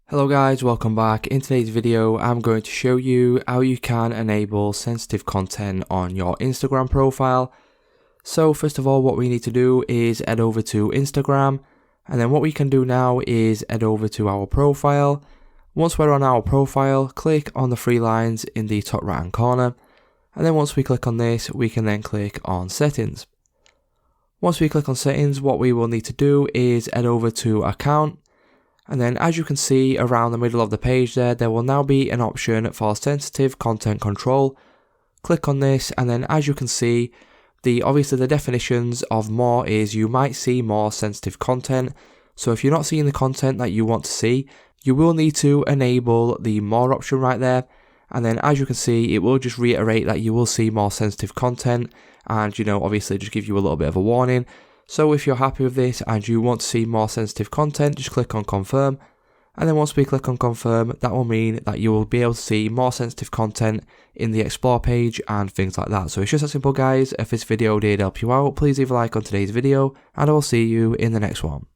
Hello guys, welcome back. In today's video, I'm going to show you how you can enable sensitive content on your Instagram profile. So first of all, what we need to do is head over to Instagram, and then what we can do now is head over to our profile. Once we're on our profile, click on the three lines in the top right hand corner, and then once we click on this, we can then click on settings. Once we click on settings, what we will need to do is head over to account. And then as you can see around the middle of the page there will now be an option for sensitive content control. Click on this, and then as you can see, obviously the definitions of more is you might see more sensitive content. So if you're not seeing the content that you want to see, you will need to enable the more option right there. And then as you can see, it will just reiterate that you will see more sensitive content, and obviously just give you a little bit of a warning. So if you're happy with this and you want to see more sensitive content, just click on confirm. And then once we click on confirm, that will mean that you will be able to see more sensitive content in the explore page and things like that. So it's just that simple, guys. If this video did help you out, please leave a like on today's video, and I will see you in the next one.